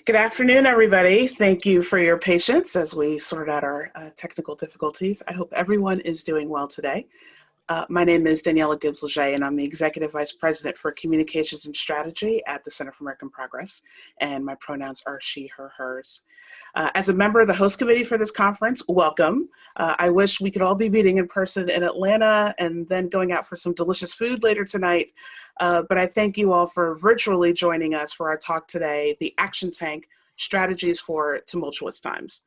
Good afternoon, everybody. Thank you for your patience as we sort out our technical difficulties. I hope everyone is doing well today. My name is Daniela Gibbs-Leger, and I'm the Executive Vice President for Communications and Strategy at the Center for American Progress, and my pronouns are she, her, hers. As a member of the host committee for this conference, welcome. I wish we could all be meeting in person in Atlanta and then going out for some delicious food later tonight, but I thank you all for virtually joining us for our talk today, The Action Tank, Strategies for Tumultuous Times.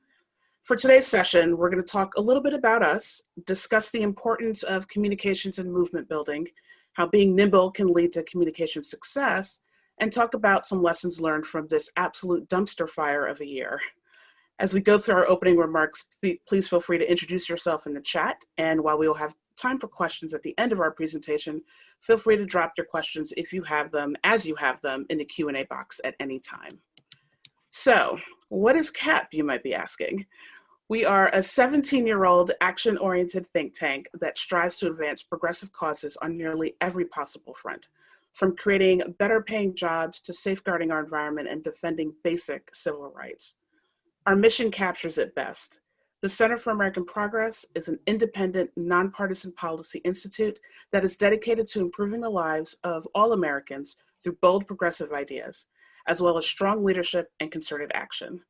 For today's session, we're going to talk a little bit about us, discuss the importance of communications and movement building, how being nimble can lead to communication success, and talk about some lessons learned from this absolute dumpster fire of a year. As we go through our opening remarks, please feel free to introduce yourself in the chat, and while we will have time for questions at the end of our presentation, feel free to drop your questions if you have them, as you have them, in the Q&A box at any time. So, what is CAP, you might be asking? We are a 17-year-old action-oriented think tank that strives to advance progressive causes on nearly every possible front, from creating better-paying jobs to safeguarding our environment and defending basic civil rights. Our mission captures it best. The Center for American Progress is an independent, nonpartisan policy institute that is dedicated to improving the lives of all Americans through bold progressive ideas, as well as strong leadership and concerted action.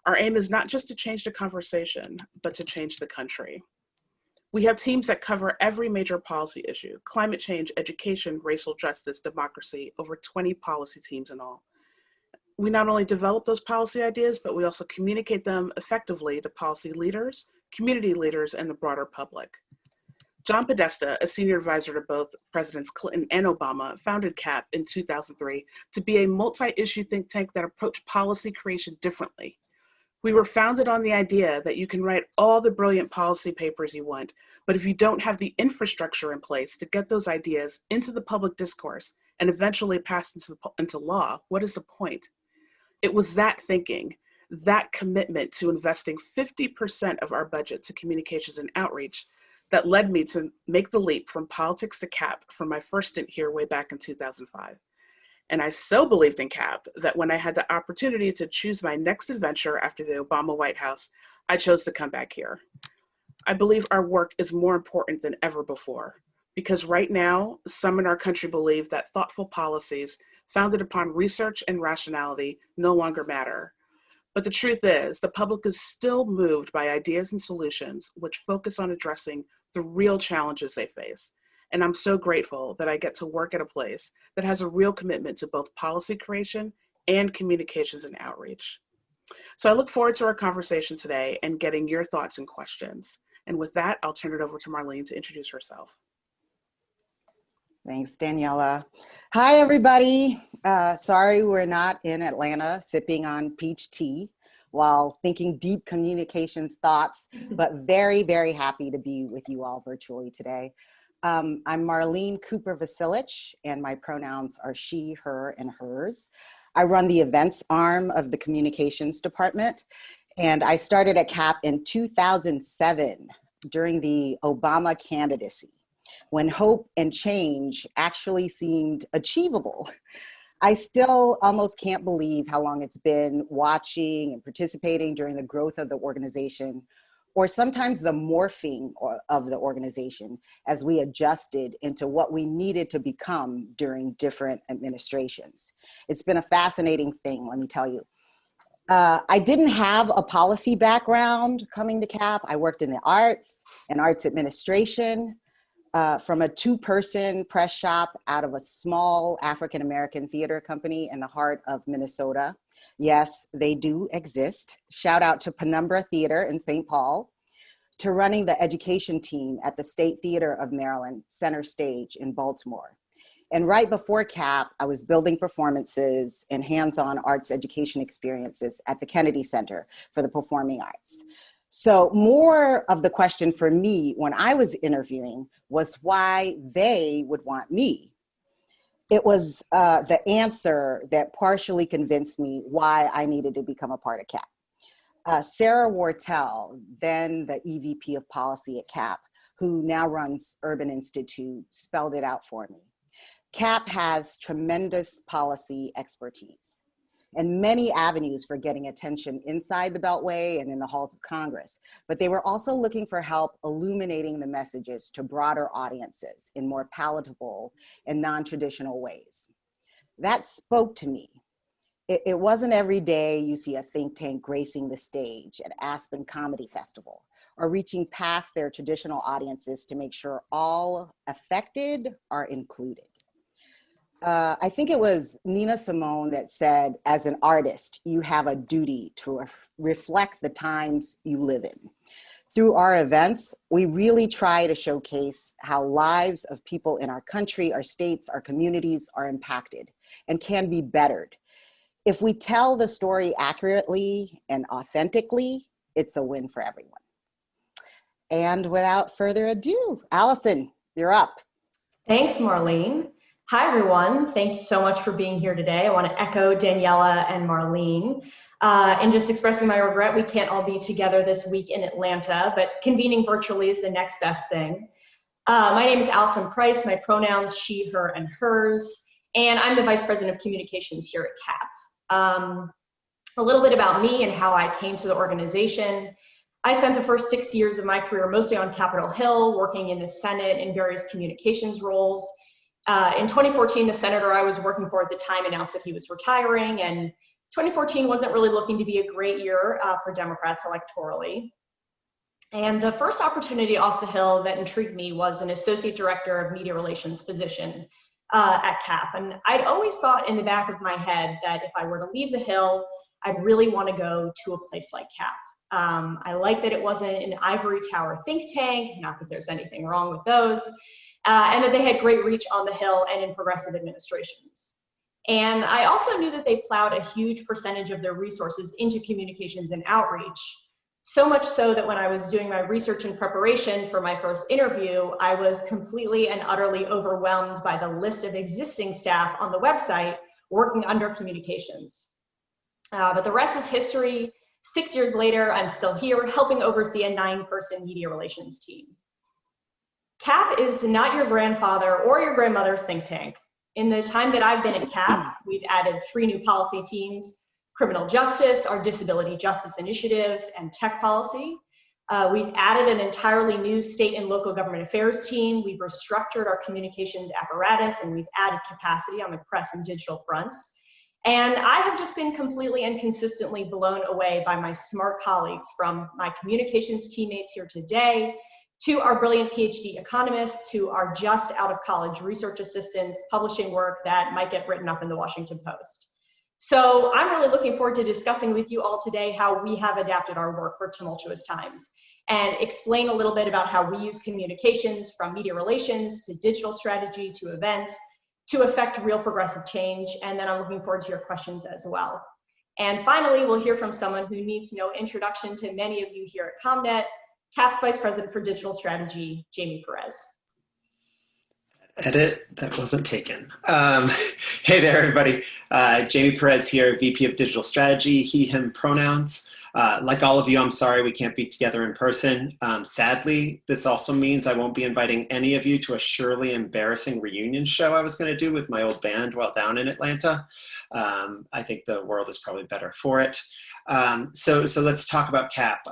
Our aim is not just to change the conversation, but to change the country. We have teams that cover every major policy issue: climate change, education, racial justice, democracy, over 20 policy teams in all. We not only develop those policy ideas, but we also communicate them effectively to policy leaders, community leaders, and the broader public. John Podesta, a senior advisor to both Presidents Clinton and Obama, founded CAP in 2003 to be a multi-issue think tank that approached policy creation differently. We were founded on the idea that you can write all the brilliant policy papers you want, but if you don't have the infrastructure in place to get those ideas into the public discourse and eventually passed into law, what is the point? It was that thinking, that commitment to investing 50% of our budget to communications and outreach that led me to make the leap from politics to CAP from my first stint here way back in 2005. And I so believed in CAP that when I had the opportunity to choose my next adventure after the Obama White House, I chose to come back here. I believe our work is more important than ever before, because right now, some in our country believe that thoughtful policies founded upon research and rationality no longer matter. But the truth is, the public is still moved by ideas and solutions which focus on addressing the real challenges they face. And I'm so grateful that I get to work at a place that has a real commitment to both policy creation and communications and outreach. So I look forward to our conversation today and getting your thoughts and questions. And with that, I'll turn it over to Marlene to introduce herself. Thanks, Daniela. Hi, everybody. Sorry we're not in Atlanta sipping on peach tea while thinking deep communications thoughts, but very, very happy to be with you all virtually today. I'm Marlene Cooper-Vasilich, and my pronouns are she, her, and hers. I run the events arm of the communications department, and I started at CAP in 2007 during the Obama candidacy, when hope and change actually seemed achievable. I still almost can't believe how long it's been watching and participating during the growth of the organization, or sometimes the morphing of the organization as we adjusted into what we needed to become during different administrations. It's been a fascinating thing, let me tell you. I didn't have a policy background coming to CAP. I worked in the arts and arts administration from a two-person press shop out of a small African-American theater company in the heart of Minnesota. Yes, they do exist. Shout out to Penumbra Theater in St. Paul, to running the education team at the State Theater of Maryland, Center Stage in Baltimore. And right before CAP, I was building performances and hands-on arts education experiences at the Kennedy Center for the Performing Arts. So more of the question for me when I was interviewing was why they would want me. It was the answer that partially convinced me why I needed to become a part of CAP. Sarah Wartell, then the EVP of policy at CAP, who now runs Urban Institute, spelled it out for me. CAP has tremendous policy expertise. and many avenues for getting attention inside the Beltway and in the halls of Congress. But they were also looking for help illuminating the messages to broader audiences in more palatable and non-traditional ways. That spoke to me. It wasn't every day you see a think tank gracing the stage at Aspen Comedy Festival or reaching past their traditional audiences to make sure all affected are included. I think it was Nina Simone that said, as an artist, you have a duty to reflect the times you live in. Through our events, we really try to showcase how lives of people in our country, our states, our communities are impacted and can be bettered. If we tell the story accurately and authentically, it's a win for everyone. And without further ado, Allison, you're up. Thanks, Marlene. Hi, everyone. Thank you so much for being here today. I want to echo Daniela and Marlene and just expressing my regret we can't all be together this week in Atlanta, but convening virtually is the next best thing. My name is Allison Price. My pronouns, she, her, and hers, and I'm the Vice President of Communications here at CAP. A little bit about me and how I came to the organization. I spent the first 6 years of my career mostly on Capitol Hill, working in the Senate in various communications roles. In 2014, the senator I was working for at the time announced that he was retiring, and 2014 wasn't really looking to be a great year for Democrats electorally. And the first opportunity off the Hill that intrigued me was an associate director of media relations position at CAP. And I'd always thought in the back of my head that if I were to leave the Hill, I'd really want to go to a place like CAP. I like that it wasn't an ivory tower think tank, not that there's anything wrong with those, and that they had great reach on the Hill and in progressive administrations. And I also knew that they plowed a huge percentage of their resources into communications and outreach, so much so that when I was doing my research and preparation for my first interview, I was completely and utterly overwhelmed by the list of existing staff on the website working under communications. But the rest is history. 6 years later, I'm still here helping oversee a 9-person media relations team. CAP is not your grandfather or your grandmother's think tank. In the time that I've been at CAP, we've added 3 new policy teams: criminal justice, our disability justice initiative, and tech policy. We've added an entirely new state and local government affairs team. We've restructured our communications apparatus, and we've added capacity on the press and digital fronts. And I have just been completely and consistently blown away by my smart colleagues, from my communications teammates here today, to our brilliant PhD economists, to our just out of college research assistants publishing work that might get written up in the Washington Post. So I'm really looking forward to discussing with you all today how we have adapted our work for tumultuous times, and explain a little bit about how we use communications, from media relations to digital strategy to events, to affect real progressive change. And then I'm looking forward to your questions as well. And finally, we'll hear from someone who needs no introduction to many of you here at ComNet, CAP's Vice President for Digital Strategy, Jamie Perez. Edit, that wasn't taken. Hey there, everybody. Jamie Perez here, VP of Digital Strategy, he, him pronouns. Like all of you, I'm sorry we can't be together in person. Sadly, this also means I won't be inviting any of you to a surely embarrassing reunion show I was going to do with my old band while down in Atlanta. I think the world is probably better for it. So let's talk about CAP.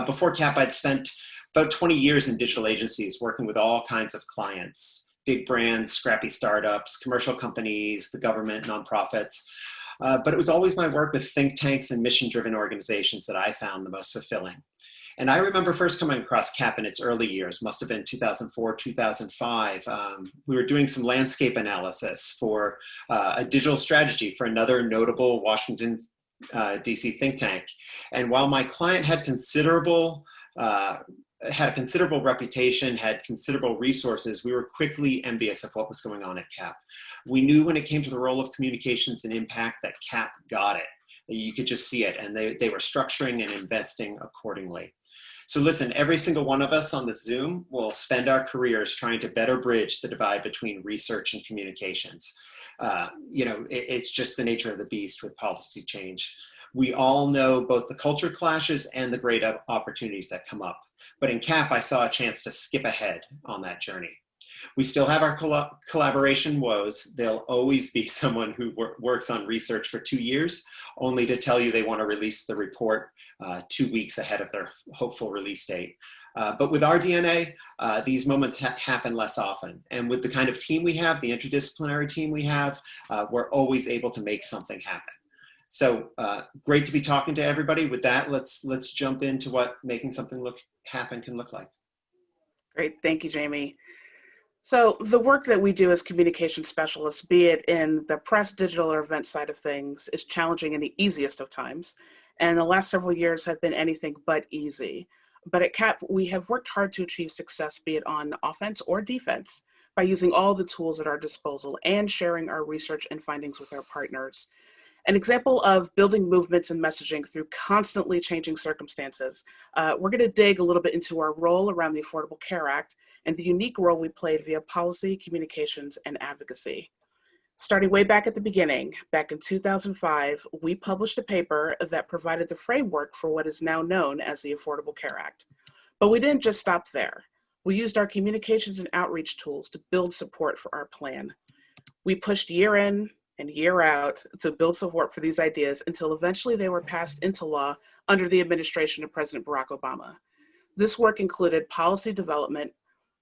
Before CAP, I'd spent about 20 years in digital agencies working with all kinds of clients: big brands, scrappy startups, commercial companies, the government, nonprofits. But it was always my work with think tanks and mission-driven organizations that I found the most fulfilling. And I remember first coming across CAP in its early years, must have been 2004, 2005. We were doing some landscape analysis for a digital strategy for another notable Washington, DC think tank. And while my client had a considerable reputation, had considerable resources, we were quickly envious of what was going on at CAP. We knew when it came to the role of communications and impact that CAP got it. You could just see it, and they were structuring and investing accordingly. So listen, every single one of us on this Zoom will spend our careers trying to better bridge the divide between research and communications. It's just the nature of the beast with policy change. We all know both the culture clashes and the great opportunities that come up. But in CAP, I saw a chance to skip ahead on that journey. We still have our collaboration woes. There'll always be someone who works on research for 2 years, only to tell you they want to release the report 2 weeks ahead of their hopeful release date. But with our DNA, these moments happen less often. And with the kind of team we have, the interdisciplinary team we have, we're always able to make something happen. So great to be talking to everybody. With that, let's jump into what making something happen can look like. Great, thank you, Jamie. So the work that we do as communication specialists, be it in the press, digital, or event side of things, is challenging in the easiest of times. And the last several years have been anything but easy. But at CAP, we have worked hard to achieve success, be it on offense or defense, by using all the tools at our disposal and sharing our research and findings with our partners. An example of building movements and messaging through constantly changing circumstances. We're going to dig a little bit into our role around the Affordable Care Act and the unique role we played via policy, communications, and advocacy. Starting way back at the beginning, back in 2005, we published a paper that provided the framework for what is now known as the Affordable Care Act. But we didn't just stop there. We used our communications and outreach tools to build support for our plan. We pushed year in and year out to build support for these ideas until eventually they were passed into law under the administration of President Barack Obama. This work included policy development,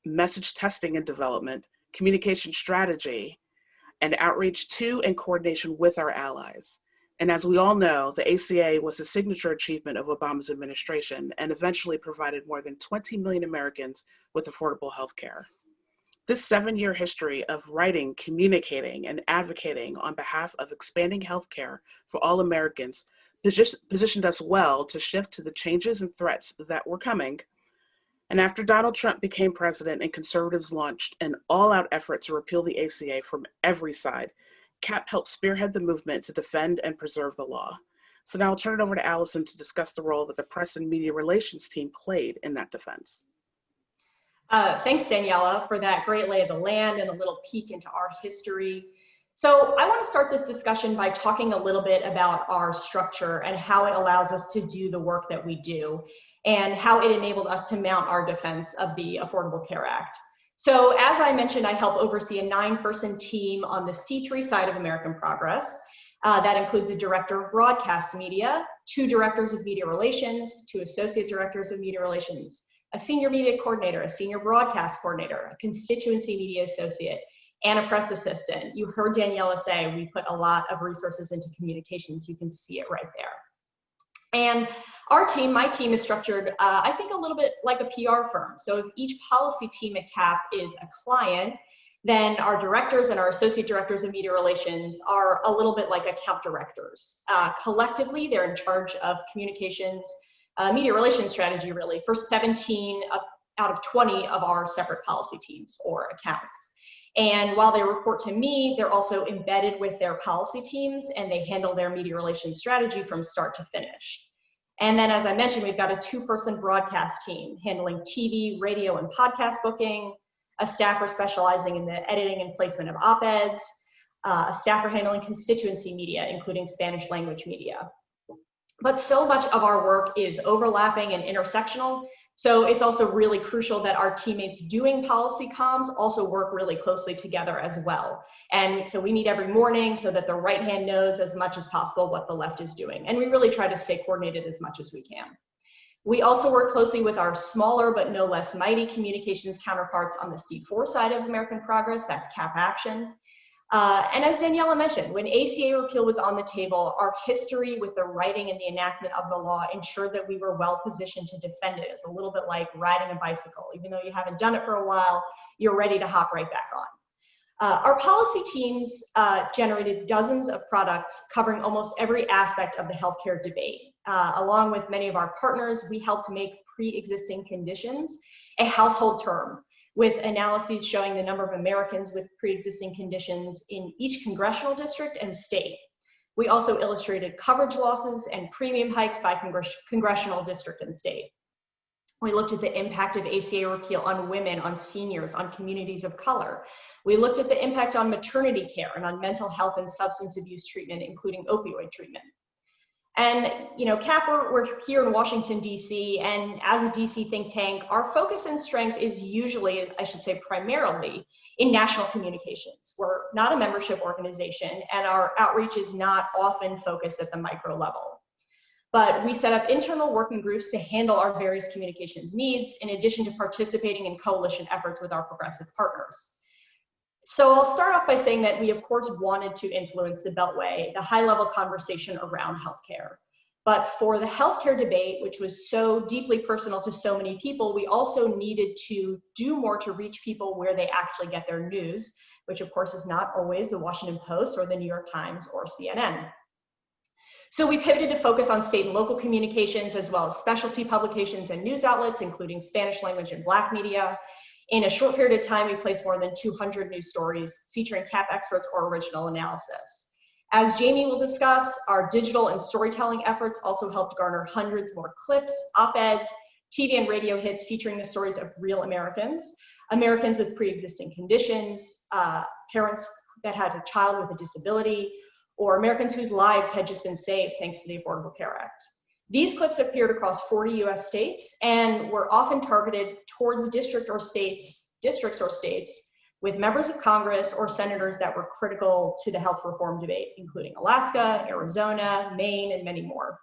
message testing and development, communication strategy, and outreach to and coordination with our allies. And as we all know, the ACA was a signature achievement of Obama's administration and eventually provided more than 20 million Americans with affordable health care. This 7-year history of writing, communicating, and advocating on behalf of expanding healthcare for all Americans positioned us well to shift to the changes and threats that were coming. And after Donald Trump became president and conservatives launched an all-out effort to repeal the ACA from every side, CAP helped spearhead the movement to defend and preserve the law. So now I'll turn it over to Allison to discuss the role that the press and media relations team played in that defense. Thanks, Daniela, for that great lay of the land and a little peek into our history. So I want to start this discussion by talking a little bit about our structure and how it allows us to do the work that we do and how it enabled us to mount our defense of the Affordable Care Act. So as I mentioned, I help oversee a 9-person team on the C3 side of American Progress. That includes a director of broadcast media, 2 directors of media relations, 2 associate directors of media relations, a senior media coordinator, a senior broadcast coordinator, a constituency media associate, and a press assistant. You heard Daniela say we put a lot of resources into communications. You can see it right there. And our team, my team, is structured, I think, a little bit like a PR firm. So if each policy team at CAP is a client, then our directors and our associate directors of media relations are a little bit like account directors. Collectively, they're in charge of communications, media relations strategy, really, for 17 out of 20 of our separate policy teams or accounts. And while they report to me, they're also embedded with their policy teams and they handle their media relations strategy from start to finish. And then, as I mentioned, we've got a 2-person broadcast team handling TV, radio, and podcast booking, a staffer specializing in the editing and placement of op-eds, a staffer handling constituency media, including Spanish language media. But so much of our work is overlapping and intersectional. So it's also really crucial that our teammates doing policy comms also work really closely together as well. And so we meet every morning so that the right hand knows as much as possible what the left is doing. And we really try to stay coordinated as much as we can. We also work closely with our smaller but no less mighty communications counterparts on the C4 side of American Progress, that's CAP Action. And as Daniela mentioned, when ACA repeal was on the table, our history with the writing and the enactment of the law ensured that we were well positioned to defend it. It's a little bit like riding a bicycle. Even though you haven't done it for a while, you're ready to hop right back on. Our policy teams generated dozens of products covering almost every aspect of the healthcare debate. Along with many of our partners, we helped make pre-existing conditions a household term, with analyses showing the number of Americans with pre-existing conditions in each congressional district and state. We also illustrated coverage losses and premium hikes by congressional district and state. We looked at the impact of ACA repeal on women, on seniors, on communities of color. We looked at the impact on maternity care and on mental health and substance abuse treatment, including opioid treatment. And, CAP, we're here in Washington, D.C., and as a D.C. think tank, our focus and strength is usually, I should say primarily, in national communications. We're not a membership organization, and our outreach is not often focused at the micro level. But we set up internal working groups to handle our various communications needs, in addition to participating in coalition efforts with our progressive partners. So I'll start off by saying that we, of course, wanted to influence the Beltway, the high-level conversation around healthcare. But for the healthcare debate, which was so deeply personal to so many people, we also needed to do more to reach people where they actually get their news, which, of course, is not always the Washington Post or the New York Times or CNN. So we pivoted to focus on state and local communications, as well as specialty publications and news outlets, including Spanish language and Black media. In a short period of time, we placed more than 200 news stories featuring CAP experts or original analysis. As Jamie will discuss, our digital and storytelling efforts also helped garner hundreds more clips, op-eds, TV and radio hits featuring the stories of real Americans, Americans with pre-existing conditions, parents that had a child with a disability, or Americans whose lives had just been saved thanks to the Affordable Care Act. These clips appeared across 40 US states and were often targeted towards districts or states with members of Congress or senators that were critical to the health reform debate, including Alaska, Arizona, Maine, and many more.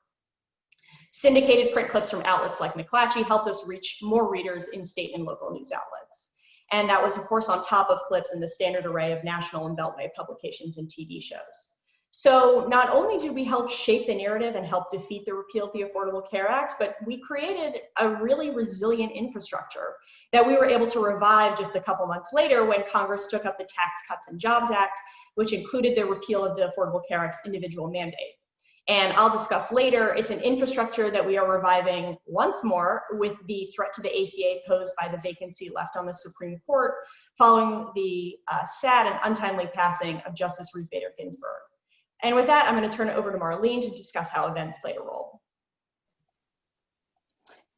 Syndicated print clips from outlets like McClatchy helped us reach more readers in state and local news outlets. And that was, of course, on top of clips in the standard array of national and Beltway publications and TV shows. So not only did we help shape the narrative and help defeat the repeal of the Affordable Care Act, but we created a really resilient infrastructure that we were able to revive just a couple months later when Congress took up the Tax Cuts and Jobs Act, which included the repeal of the Affordable Care Act's individual mandate. And I'll discuss later, it's an infrastructure that we are reviving once more with the threat to the ACA posed by the vacancy left on the Supreme Court following the sad and untimely passing of Justice Ruth Bader Ginsburg. And with that, I'm going to turn it over to Marlene to discuss how events played a role.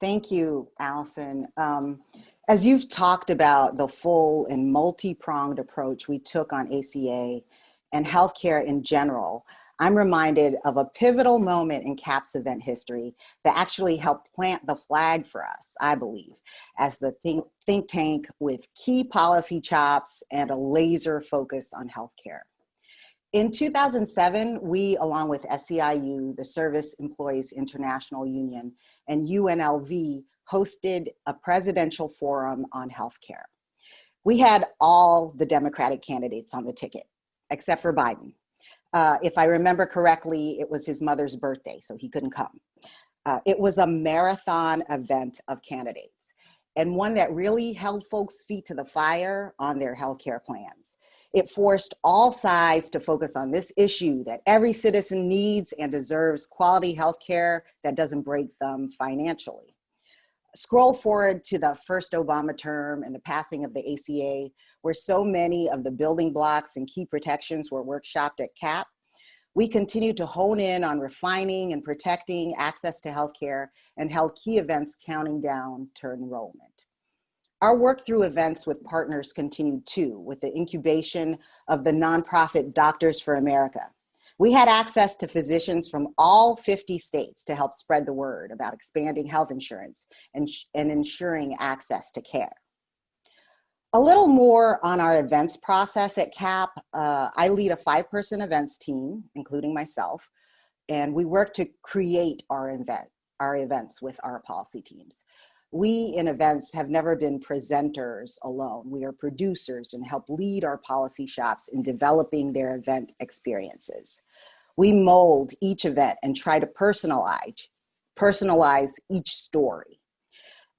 Thank you, Allison. As you've talked about the full and multi-pronged approach we took on ACA and healthcare in general, I'm reminded of a pivotal moment in CAP's event history that actually helped plant the flag for us, I believe, as the think tank with key policy chops and a laser focus on healthcare. In 2007, we, along with SEIU, the Service Employees International Union, and UNLV, hosted a presidential forum on healthcare. We had all the Democratic candidates on the ticket, except for Biden. If I remember correctly, it was his mother's birthday, so he couldn't come. It was a marathon event of candidates, and one that really held folks' feet to the fire on their healthcare plans. It forced all sides to focus on this issue that every citizen needs and deserves quality healthcare that doesn't break them financially. Scroll forward to the first Obama term and the passing of the ACA, where so many of the building blocks and key protections were workshopped at CAP. We continued to hone in on refining and protecting access to healthcare and held key events counting down to enrollment. Our work through events with partners continued too, with the incubation of the nonprofit Doctors for America. We had access to physicians from all 50 states to help spread the word about expanding health insurance and ensuring access to care. A little more on our events process at CAP. I lead a 5-person events team, including myself, and we work to create our events with our policy teams. We in events have never been presenters alone. We are producers and help lead our policy shops in developing their event experiences. We mold each event and try to personalize each story.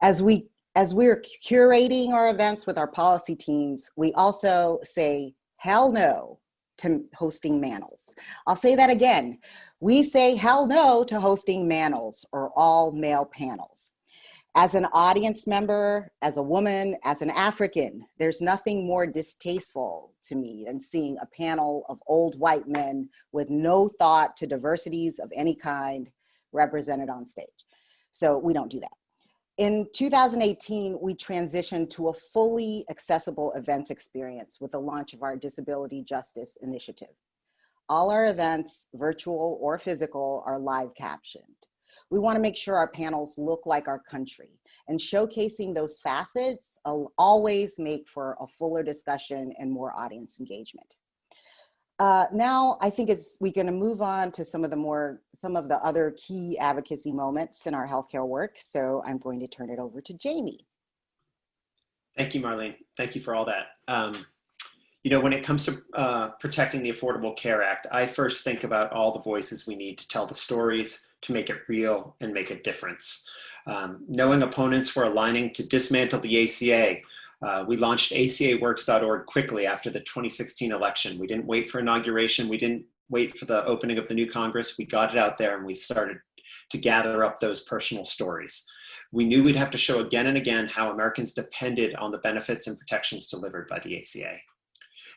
As we're curating our events with our policy teams, we also say hell no to hosting manels. I'll say that again. We say hell no to hosting manels or all male panels. As an audience member, as a woman, as an African, there's nothing more distasteful to me than seeing a panel of old white men with no thought to diversities of any kind represented on stage. So we don't do that. In 2018, we transitioned to a fully accessible events experience with the launch of our Disability Justice Initiative. All our events, virtual or physical, are live captioned. We want to make sure our panels look like our country, and showcasing those facets will always make for a fuller discussion and more audience engagement. Now, I think we're going to move on to some of the other key advocacy moments in our healthcare work. So I'm going to turn it over to Jamie. Thank you, Marlene. Thank you for all that. When it comes to protecting the Affordable Care Act, I first think about all the voices we need to tell the stories, to make it real and make a difference. Knowing opponents were aligning to dismantle the ACA, we launched acaworks.org quickly after the 2016 election. We didn't wait for inauguration. We didn't wait for the opening of the new Congress. We got it out there and we started to gather up those personal stories. We knew we'd have to show again and again how Americans depended on the benefits and protections delivered by the ACA.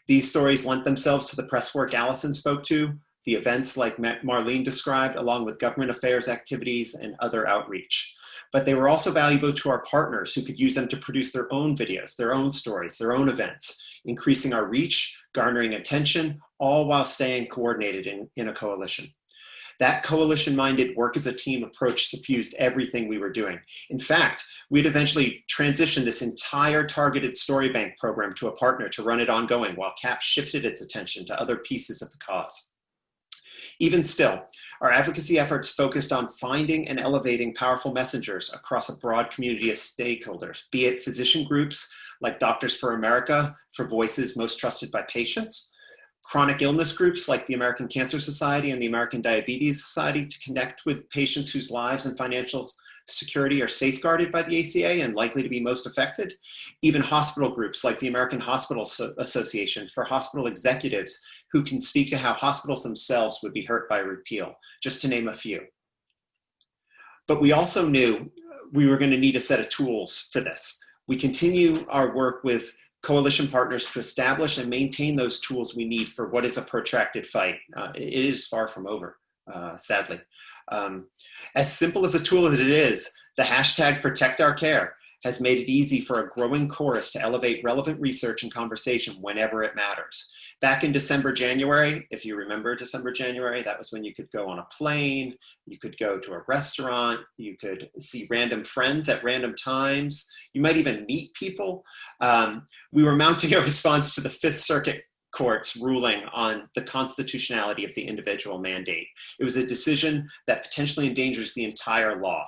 These stories lent themselves to the press work Allison spoke to, the events like Marlene described, along with government affairs activities and other outreach. But they were also valuable to our partners who could use them to produce their own videos, their own stories, their own events, increasing our reach, garnering attention, all while staying coordinated in a coalition. That coalition-minded work as a team approach suffused everything we were doing. In fact, we'd eventually transitioned this entire targeted story bank program to a partner to run it ongoing while CAP shifted its attention to other pieces of the cause. Even still, our advocacy efforts focused on finding and elevating powerful messengers across a broad community of stakeholders, be it physician groups like Doctors for America for voices most trusted by patients, chronic illness groups like the American Cancer Society and the American Diabetes Society to connect with patients whose lives and financial security are safeguarded by the ACA and likely to be most affected. Even hospital groups like the American Hospital Association for hospital executives who can speak to how hospitals themselves would be hurt by repeal, just to name a few. But we also knew we were going to need a set of tools for this. We continue our work with coalition partners to establish and maintain those tools we need for what is a protracted fight. It is far from over, sadly. As simple as a tool as it is, the hashtag #ProtectOurCare has made it easy for a growing chorus to elevate relevant research and conversation whenever it matters. Back in December, January, if you remember December, January, that was when you could go on a plane, you could go to a restaurant, you could see random friends at random times, you might even meet people. We were mounting a response to the Fifth Circuit Court's ruling on the constitutionality of the individual mandate. It was a decision that potentially endangers the entire law.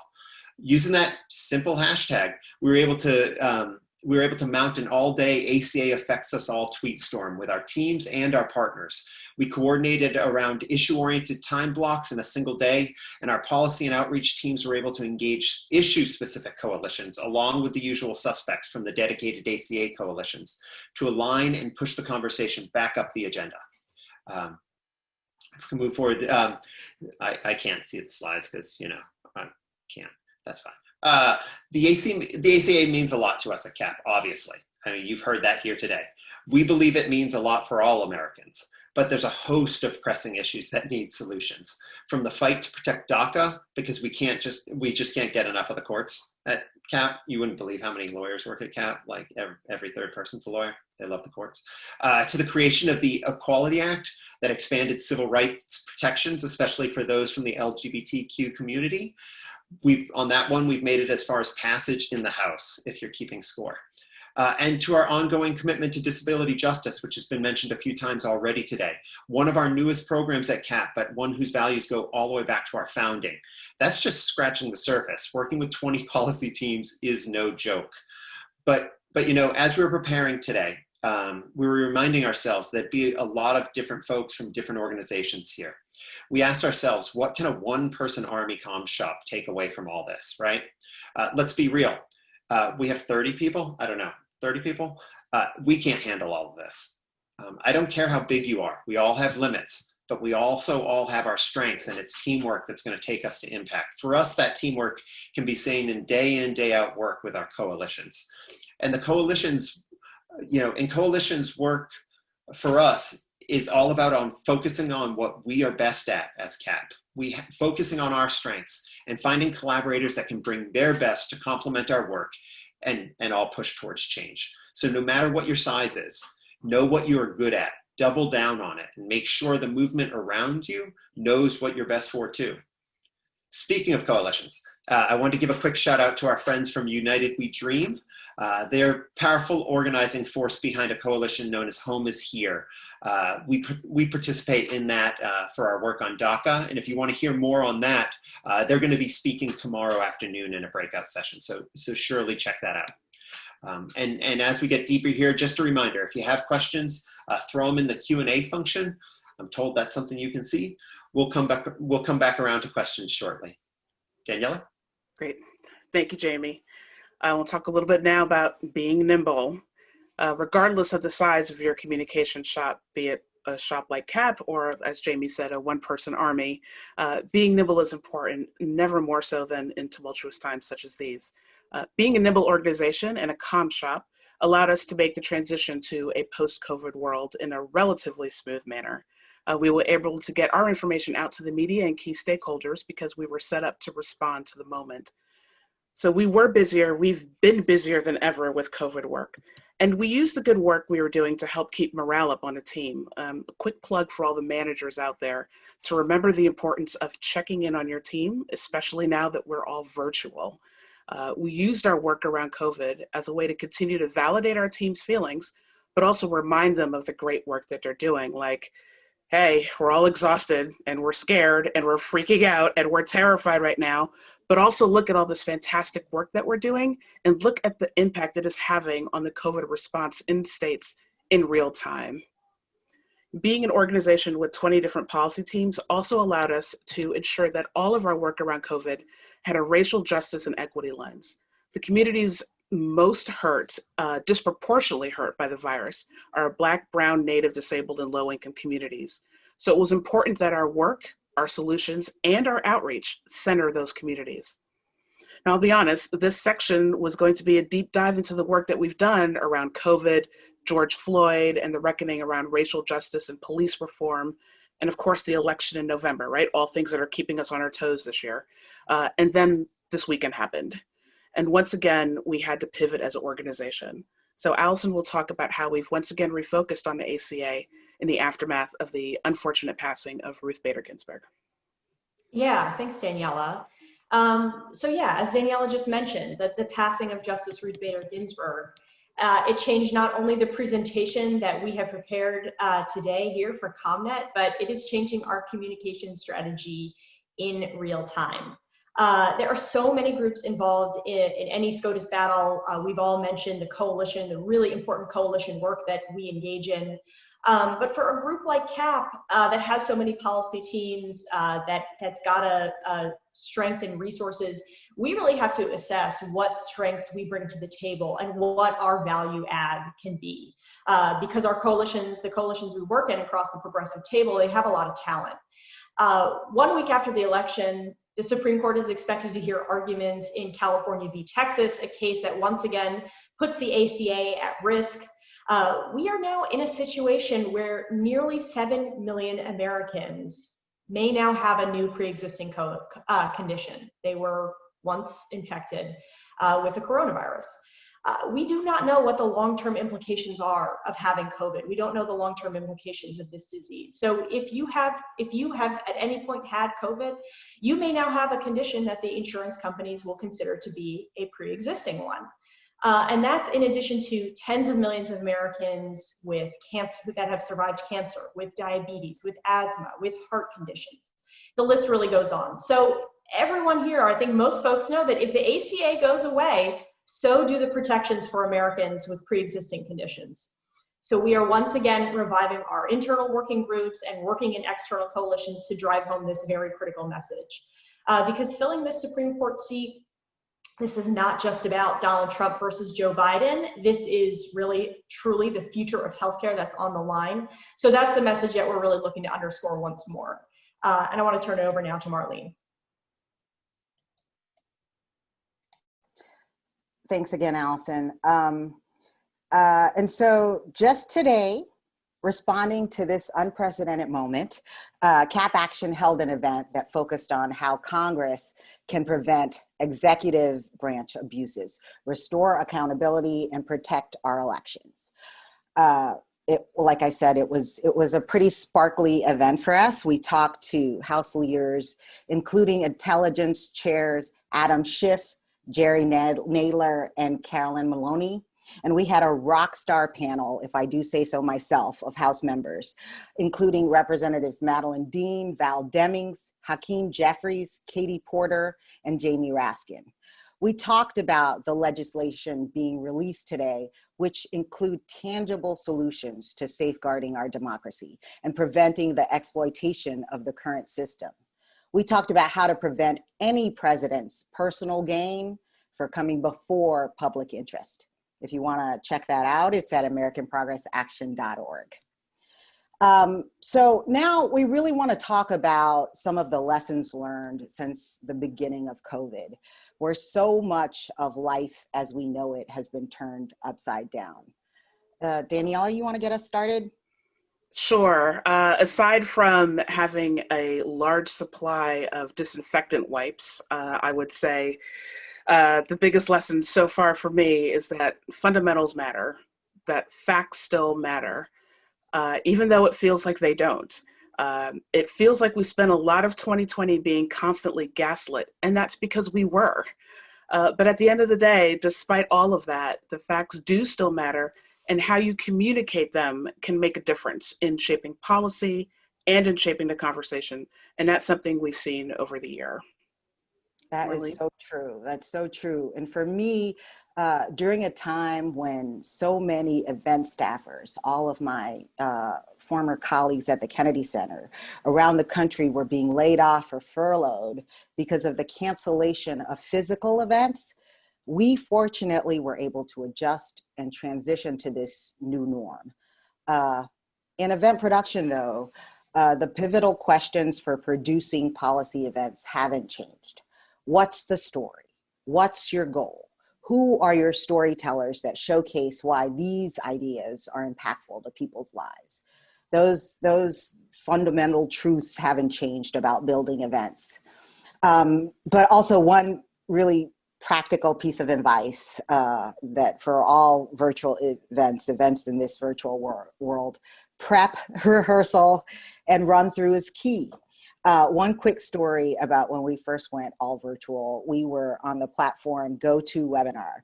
Using that simple hashtag, we were able to mount an all-day ACA Affects Us All tweet storm with our teams and our partners. We coordinated around issue-oriented time blocks in a single day, and our policy and outreach teams were able to engage issue-specific coalitions along with the usual suspects from the dedicated ACA coalitions to align and push the conversation back up the agenda. If we can move forward, I can't see the slides because, I can't. That's fine. The ACA means a lot to us at CAP, obviously. I mean, you've heard that here today. We believe it means a lot for all Americans, but there's a host of pressing issues that need solutions. From the fight to protect DACA, because we just can't get enough of the courts at CAP. You wouldn't believe how many lawyers work at CAP, like every third person's a lawyer. They love the courts. To the creation of the Equality Act that expanded civil rights protections, especially for those from the LGBTQ community. On that one, we've made it as far as passage in the House, if you're keeping score. And to our ongoing commitment to disability justice, which has been mentioned a few times already today. One of our newest programs at CAP, but one whose values go all the way back to our founding. That's just scratching the surface. Working with 20 policy teams is no joke. But as we were preparing today, we were reminding ourselves that be a lot of different folks from different organizations here. We asked ourselves, what can a one-person Army comm shop take away from all this, right? Let's be real. We have 30 people, I don't know, 30 people. We can't handle all of this. I don't care how big you are. We all have limits, but we also all have our strengths, and it's teamwork that's going to take us to impact. For us, that teamwork can be seen in, day out work with our coalitions. And the coalitions, and coalitions work for us is all about focusing on what we are best at as CAP. Focusing on our strengths and finding collaborators that can bring their best to complement our work and all push towards change. So no matter what your size is, know what you are good at double down on it and make sure the movement around you knows what you're best for too. Speaking of coalitions, I want to give a quick shout out to our friends from United We Dream. They're a powerful organizing force behind a coalition known as Home is Here. We participate in that for our work on DACA. And if you want to hear more on that, they're going to be speaking tomorrow afternoon in a breakout session. So surely check that out. And as we get deeper here, just a reminder, if you have questions, throw them in the Q&A function. I'm told that's something you can see. We'll come back around to questions shortly. Daniela? Great. Thank you, Jamie. I will talk a little bit now about being nimble. Regardless of the size of your communication shop, be it a shop like CAP or, as Jamie said, a one-person army, being nimble is important, never more so than in tumultuous times such as these. Being a nimble organization and a comm shop allowed us to make the transition to a post-COVID world in a relatively smooth manner. We were able to get our information out to the media and key stakeholders because we were set up to respond to the moment. So we were busier. We've been busier than ever with COVID work. And we used the good work we were doing to help keep morale up on a team. A quick plug for all the managers out there to remember the importance of checking in on your team, especially now that we're all virtual. We used our work around COVID as a way to continue to validate our team's feelings, but also remind them of the great work that they're doing. Like, hey, we're all exhausted and we're scared and we're freaking out and we're terrified right now, but also look at all this fantastic work that we're doing and look at the impact it is having on the COVID response in states in real time. Being an organization with 20 different policy teams also allowed us to ensure that all of our work around COVID had a racial justice and equity lens. The communities most hurt, disproportionately hurt by the virus, are Black, Brown, Native, disabled, and low-income communities. So it was important that our work, our solutions, and our outreach center those communities. Now, I'll be honest, this section was going to be a deep dive into the work that we've done around COVID, George Floyd, and the reckoning around racial justice and police reform, and of course the election in November, right? All things that are keeping us on our toes this year. And then this weekend happened. And once again, we had to pivot as an organization. So Allison will talk about how we've once again refocused on the ACA in the aftermath of the unfortunate passing of Ruth Bader Ginsburg. Yeah, thanks, Daniela. So yeah, as Daniela just mentioned, that the passing of Justice Ruth Bader Ginsburg, it changed not only the presentation that we have prepared today here for ComNet, but it is changing our communication strategy in real time. There are so many groups involved in any SCOTUS battle. We've all mentioned the coalition, the really important coalition work that we engage in. But for a group like CAP that has so many policy teams, that's got a strength and resources, we really have to assess what strengths we bring to the table and what our value add can be. Because our coalitions, the coalitions we work in across the progressive table, they have a lot of talent. 1 week after the election, the Supreme Court is expected to hear arguments in California v. Texas, a case that once again puts the ACA at risk. We are now in a situation where nearly 7 million Americans may now have a new pre-existing condition. They were once infected with the coronavirus. We do not know what the long-term implications are of having COVID. We don't know the long-term implications of this disease. So if you have at any point had COVID, you may now have a condition that the insurance companies will consider to be a pre-existing one. And that's in addition to tens of millions of Americans with cancer that have survived cancer, with diabetes, with asthma, with heart conditions. The list really goes on. So everyone here, I think most folks know that if the ACA goes away, so do the protections for Americans with pre-existing conditions. So we are once again reviving our internal working groups and working in external coalitions to drive home this very critical message. Because filling this Supreme Court seat, this is not just about Donald Trump versus Joe Biden. This is really, truly the future of healthcare that's on the line. So that's the message that we're really looking to underscore once more. And I want to turn it over now to Marlene. Thanks again, Allison. And so just today, responding to this unprecedented moment, CAP Action held an event that focused on how Congress can prevent executive branch abuses, restore accountability, and protect our elections. like I said, it was a pretty sparkly event for us. We talked to House leaders, including intelligence chairs Adam Schiff, Jerry Nadler, and Carolyn Maloney. And we had a rock star panel, if I do say so myself, of House members, including Representatives Madeline Dean, Val Demings, Hakeem Jeffries, Katie Porter, and Jamie Raskin. We talked about the legislation being released today, which include tangible solutions to safeguarding our democracy and preventing the exploitation of the current system. We talked about how to prevent any president's personal gain for coming before public interest. If you want to check that out, it's at americanprogressaction.org. So now we really want to talk about some of the lessons learned since the beginning of COVID, where so much of life as we know it has been turned upside down. Daniela, you want to get us started? Sure. Aside from having a large supply of disinfectant wipes, I would say the biggest lesson so far for me is that fundamentals matter, that facts still matter, even though it feels like they don't. It feels like we spent a lot of 2020 being constantly gaslit, and that's because we were. But at the end of the day, despite all of that, the facts do still matter, and how you communicate them can make a difference in shaping policy and in shaping the conversation. And that's something we've seen over the year. That is so true. That's so true. And for me, during a time when so many event staffers, all of my former colleagues at the Kennedy Center around the country were being laid off or furloughed because of the cancellation of physical events, we fortunately were able to adjust and transition to this new norm. In event production, though, the pivotal questions for producing policy events haven't changed. What's the story? What's your goal? Who are your storytellers that showcase why these ideas are impactful to people's lives? Those fundamental truths haven't changed about building events. But also one really practical piece of advice that for all virtual events in this virtual world, prep, rehearsal, and run through is key. One quick story about when we first went all virtual, we were on the platform GoToWebinar.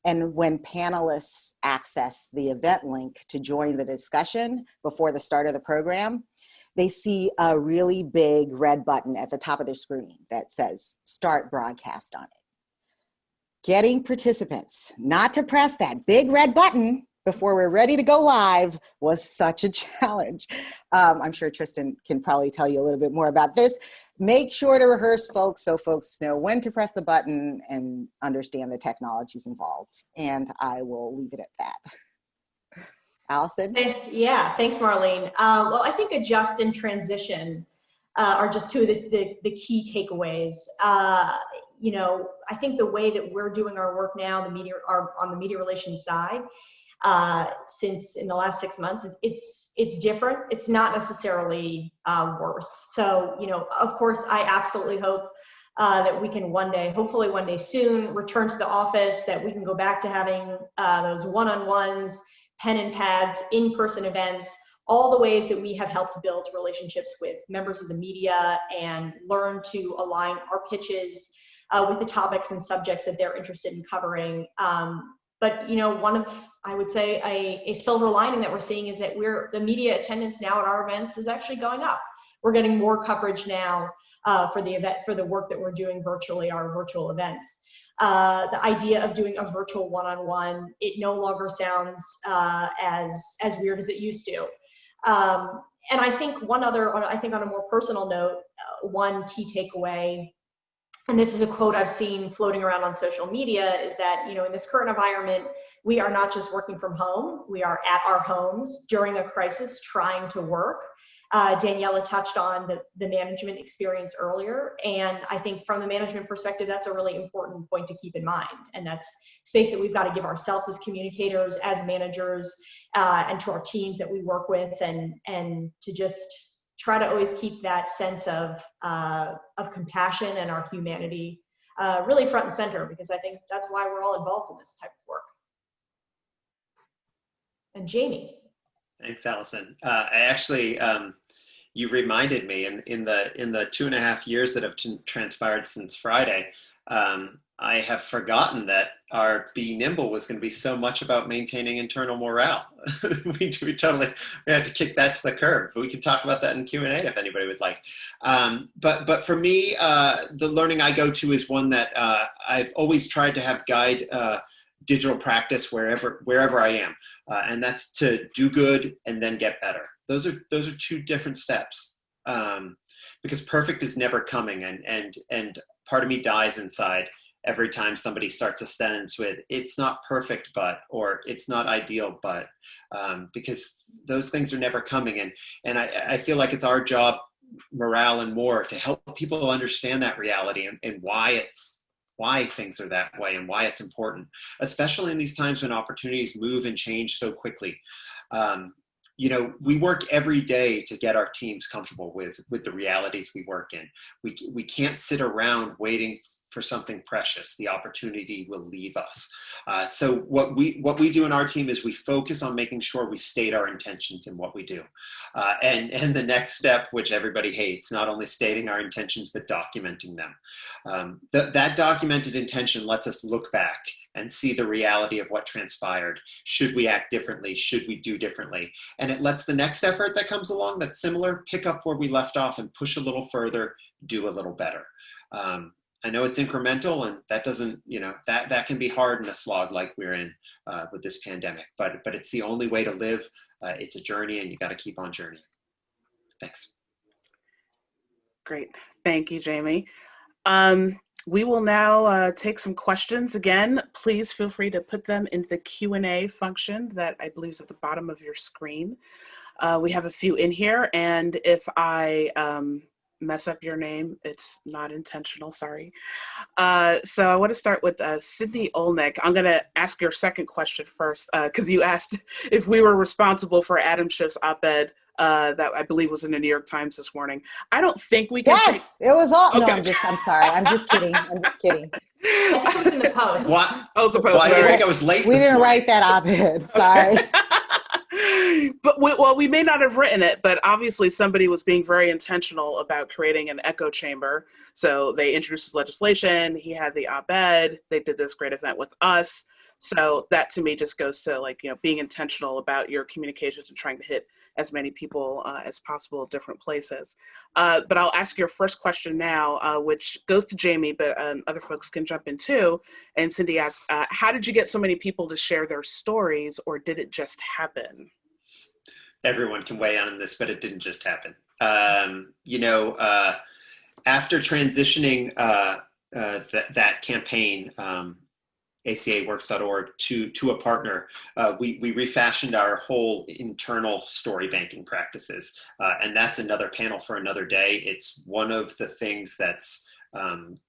And when panelists access the event link to join the discussion before the start of the program, they see a really big red button at the top of their screen that says start broadcast on it. Getting participants not to press that big red button before we're ready to go live was such a challenge. I'm sure Tristan can probably tell you a little bit more about this. Make sure to rehearse, folks, so folks know when to press the button and understand the technologies involved. And I will leave it at that. Allison? Yeah, thanks, Marlene. Well, I think adjust and transition are just two of the key takeaways. You know, I think the way that we're doing our work now, on the media relations side, since in the last 6 months, it's different. It's not necessarily worse. So, you know, of course, I absolutely hope that we can hopefully one day soon, return to the office, that we can go back to having those one-on-ones, pen and pads, in-person events, all the ways that we have helped build relationships with members of the media and learn to align our pitches with the topics and subjects that they're interested in covering. But, you know, one of, I would say, a silver lining that we're seeing is that the media attendance now at our events is actually going up. We're getting more coverage now for the work that we're doing virtually, our virtual events. The idea of doing a virtual one-on-one, it no longer sounds as weird as it used to. And I think on a more personal note, one key takeaway, and this is a quote I've seen floating around on social media, is that, you know, in this current environment, we are not just working from home, we are at our homes during a crisis trying to work. Daniela touched on the management experience earlier, and I think from the management perspective, that's a really important point to keep in mind. And that's space that we've got to give ourselves as communicators, as managers, and to our teams that we work with, and to just try to always keep that sense of compassion and our humanity really front and center, because I think that's why we're all involved in this type of work. And Jamie. Thanks, Allison. I actually, you reminded me in the 2.5 years that have transpired since Friday, I have forgotten that our Be Nimble was going to be so much about maintaining internal morale. we had to kick that to the curb. But we can talk about that in Q&A if anybody would like. But for me, the learning I go to is one that I've always tried to have guide digital practice wherever I am, and that's to do good and then get better. Those are two different steps, because perfect is never coming, and part of me dies inside every time somebody starts a sentence with "it's not perfect, but," or "it's not ideal, but," because those things are never coming, and I feel like it's our job, morale and more, to help people understand that reality and why things are that way and why it's important, especially in these times when opportunities move and change so quickly. We work every day to get our teams comfortable with the realities we work in. We can't sit around waiting for something precious. The opportunity will leave us. So what we do in our team is we focus on making sure we state our intentions in what we do. And the next step, which everybody hates, not only stating our intentions, but documenting them. That documented intention lets us look back and see the reality of what transpired. Should we act differently? Should we do differently? And it lets the next effort that comes along that's similar pick up where we left off and push a little further, do a little better. I know it's incremental, and that doesn't, that can be hard in a slog like we're in with this pandemic, but it's the only way to live. It's a journey, and you got to keep on journeying. Thanks. Great. Thank you, Jamie. We will now take some questions. Again, please feel free to put them in the Q&A function that I believe is at the bottom of your screen. We have a few in here, and if I mess up your name, it's not intentional, sorry. So I want to start with Sydney Olnick. I'm going to ask your second question first, because you asked if we were responsible for Adam Schiff's op-ed that I believe was in the New York Times this morning. I don't think we can. Yes, it was all. Okay. No, I'm sorry. I'm just kidding. I think it was in the post. Why do you think I was late? We this didn't morning? write that op-ed. Sorry. But we may not have written it, but obviously somebody was being very intentional about creating an echo chamber. So they introduced this legislation. He had the op-ed. They did this great event with us. So that to me just goes to being intentional about your communications and trying to hit as many people as possible at different places. But I'll ask your first question now, which goes to Jamie, but other folks can jump in too. And Cindy asked, how did you get so many people to share their stories, or did it just happen? Everyone can weigh in on this, but it didn't just happen. After transitioning that campaign, ACAworks.org to a partner, we refashioned our whole internal story banking practices. And that's another panel for another day. It's one of the things that's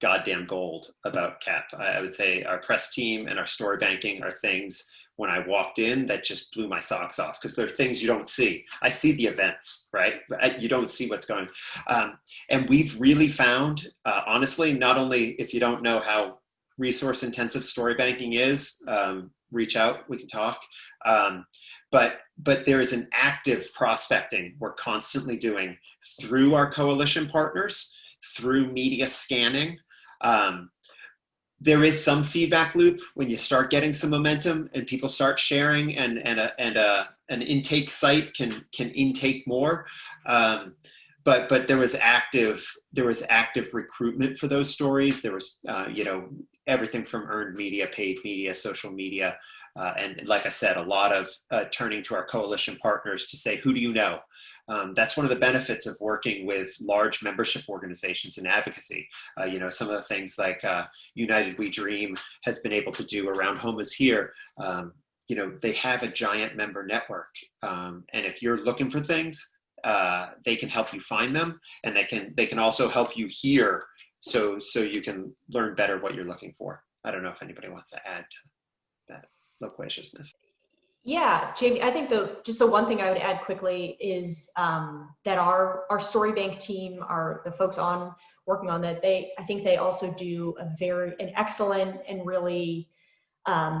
goddamn gold about CAP. I would say our press team and our story banking are things when I walked in that just blew my socks off, because they're things you don't see. I see the events, right? You don't see what's going on. And we've really found, honestly, not only if you don't know how resource intensive story banking is, reach out, we can talk. But there is an active prospecting we're constantly doing through our coalition partners, through media scanning. There is some feedback loop when you start getting some momentum and people start sharing, and an intake site can intake more. But there was active recruitment for those stories. There was everything from earned media, paid media, social media, and like I said, a lot of turning to our coalition partners to say, who do you know? That's one of the benefits of working with large membership organizations in advocacy. Some of the things like United We Dream has been able to do around Home is Here. They have a giant member network. And if you're looking for things, they can help you find them, and they can also help you hear so you can learn better what you're looking for. I don't know if anybody wants to add to that loquaciousness. Yeah, Jamie, I think the one thing I would add quickly is that our story bank team, the folks working on that, I think they also do an excellent and really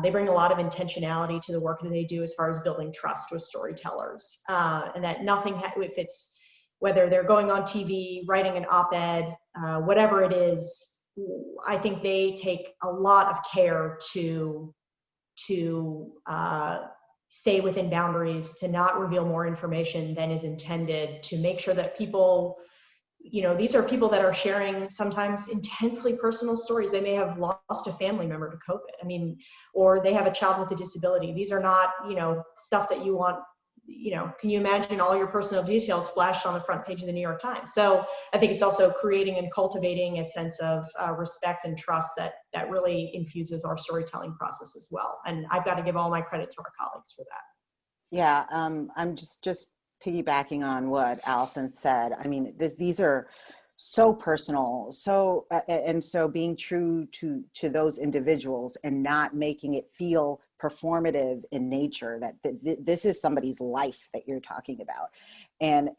They bring a lot of intentionality to the work that they do as far as building trust with storytellers, and that nothing, if it's, whether they're going on TV, writing an op-ed, whatever it is, I think they take a lot of care to stay within boundaries, to not reveal more information than is intended, to make sure that people, these are people that are sharing sometimes intensely personal stories. They may have lost a family member to COVID. Or they have a child with a disability. These are not, stuff that you want, can you imagine all your personal details splashed on the front page of the New York Times? So I think it's also creating and cultivating a sense of respect and trust that really infuses our storytelling process as well. And I've got to give all my credit to our colleagues for that. Yeah, I'm just piggybacking on what Allison said. These are so personal, so being true to those individuals and not making it feel performative in nature, that this is somebody's life that you're talking about, and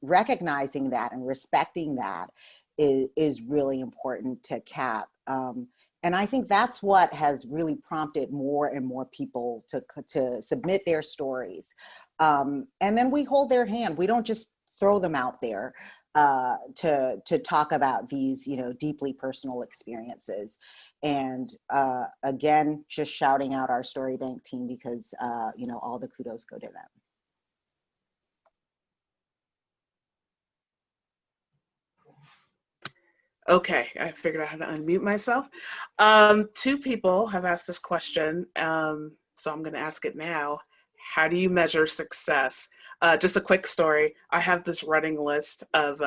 recognizing that and respecting that is really important to CAP. And I think that's what has really prompted more and more people to submit their stories. And then we hold their hand. We don't just throw them out there to talk about these, deeply personal experiences. And again, just shouting out our Story Bank team, because, all the kudos go to them. Okay, I figured out how to unmute myself. Two people have asked this question, so I'm going to ask it now. How do you measure success? Just a quick story. I have this running list of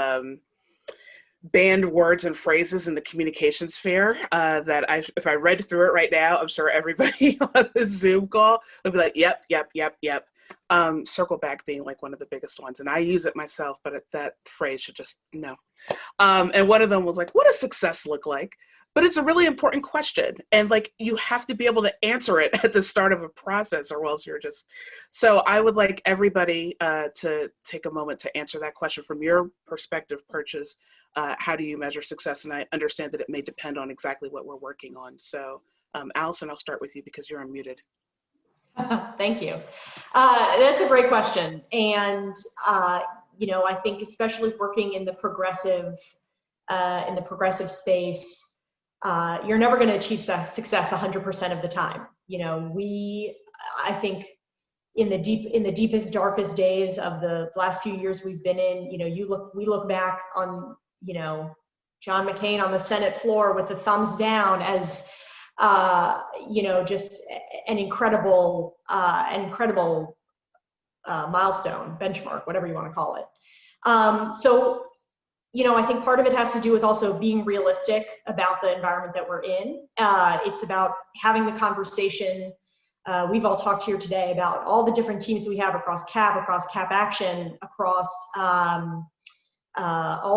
banned words and phrases in the communication sphere that if I read through it right now, I'm sure everybody on this Zoom call would be like, yep. Circle back being like one of the biggest ones. And I use it myself, but that phrase should just, no. And one of them was like, what does success look like? But it's a really important question. And like, you have to be able to answer it at the start of a process, or else you're just, so I would like everybody to take a moment to answer that question from your perspective, Perches. How do you measure success? And I understand that it may depend on exactly what we're working on. So Allison, I'll start with you because you're unmuted. Thank you. That's a great question. And, I think especially working in the progressive space, you're never going to achieve success 100% of the time. I think in the deepest, darkest days of the last few years we've been in, we look back on, John McCain on the Senate floor with the thumbs down as, just an incredible milestone, benchmark, whatever you want to call it. So, I think part of it has to do with also being realistic about the environment that we're in. It's about having the conversation. We've all talked here today about all the different teams we have across CAP Action, across all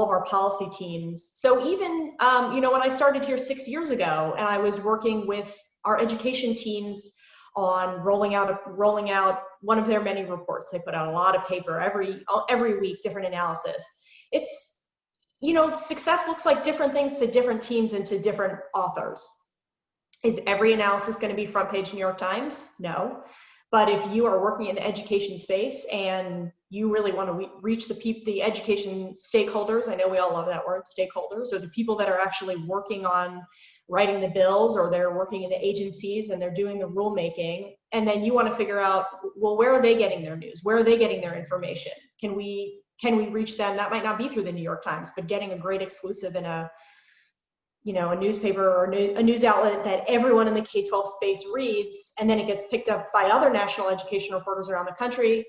of our policy teams. So even, when I started here 6 years ago and I was working with our education teams on rolling out one of their many reports, they put out a lot of paper every week, different analysis. It's, success looks like different things to different teams and to different authors. Is every analysis going to be front page New York Times? No. But if you are working in the education space and you really want to reach the education stakeholders, I know we all love that word, stakeholders, or the people that are actually working on writing the bills, or they're working in the agencies and they're doing the rulemaking, and then you want to figure out, well, where are they getting their news? Where are they getting their information? Can we reach them? That might not be through the New York Times, but getting a great exclusive in a newspaper or a news outlet that everyone in the K-12 space reads, and then it gets picked up by other national education reporters around the country,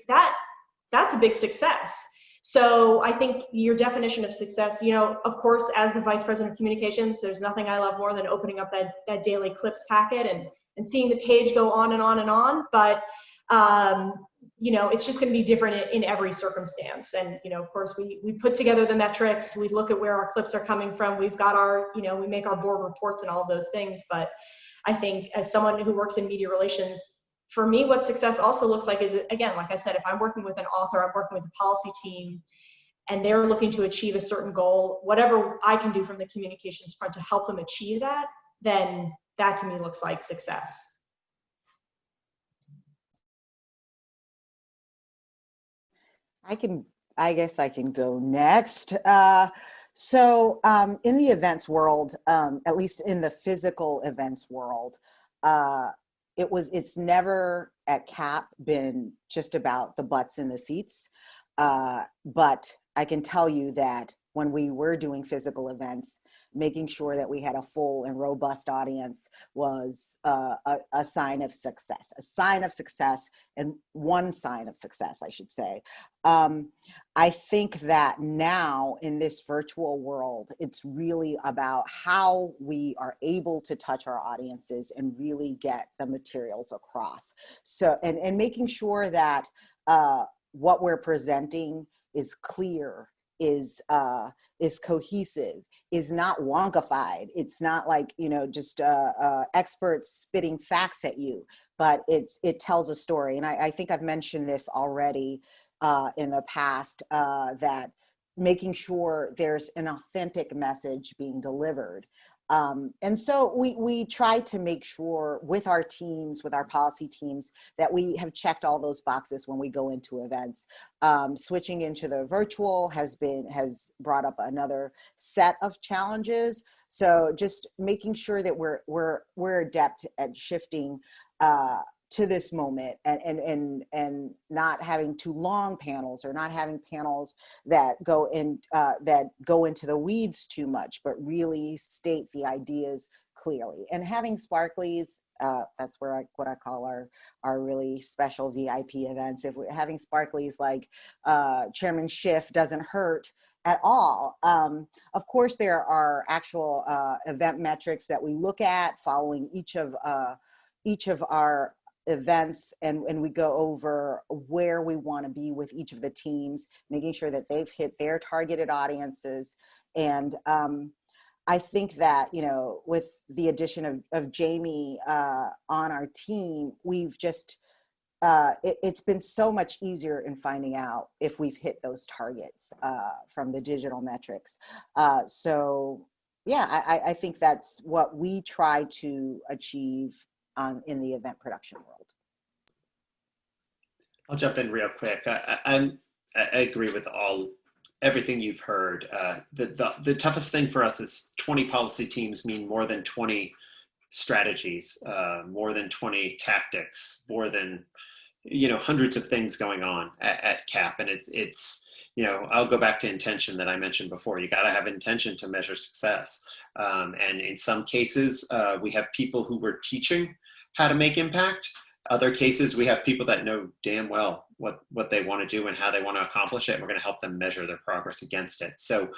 that's a big success. So I think your definition of success, of course, as the Vice President of Communications, there's nothing I love more than opening up that daily clips packet and seeing the page go on and on and on. But, it's just going to be different in every circumstance. And, of course, we put together the metrics, we look at where our clips are coming from. We've got we make our board reports and all of those things. But I think as someone who works in media relations, for me, what success also looks like is, again, like I said, if I'm working with an author, I'm working with a policy team, and they're looking to achieve a certain goal, whatever I can do from the communications front to help them achieve that, then that to me looks like success. I guess I can go next. In the events world, at least in the physical events world, it's never at CAP been just about the butts in the seats. But I can tell you that when we were doing physical events, making sure that we had a full and robust audience was a sign of success, and one sign of success, I should say. I think that now in this virtual world, it's really about how we are able to touch our audiences and really get the materials across. So, and making sure that what we're presenting is clear, is cohesive, is not wonkified. It's not like, just experts spitting facts at you, but it tells a story. And I think I've mentioned this already in the past, that making sure there's an authentic message being delivered. And so we try to make sure with our teams, with our policy teams, that we have checked all those boxes when we go into events. Switching into the virtual has brought up another set of challenges. So just making sure that we're adept at shifting to this moment, and not having too long panels, or not having panels that go into the weeds too much, but really state the ideas clearly. And having sparklies, that's what I call our really special VIP events. If we're having sparklies like Chairman Schiff doesn't hurt at all. Of course, there are actual event metrics that we look at following each of our events, and we go over where we want to be with each of the teams, making sure that they've hit their targeted audiences. And I think that, with the addition of Jamie on our team, we've just, it's been so much easier in finding out if we've hit those targets from the digital metrics. So yeah, I think that's what we try to achieve in the event production world. I'll jump in real quick. I agree with everything you've heard. The toughest thing for us is 20 policy teams mean more than 20 strategies, more than 20 tactics, more than hundreds of things going on at CAP. And it's I'll go back to intention that I mentioned before. You got to have intention to measure success. And in some cases, we have people who were teaching how to make impact. Other cases, we have people that know damn well what they want to do and how they want to accomplish it. And we're going to help them measure their progress against it. So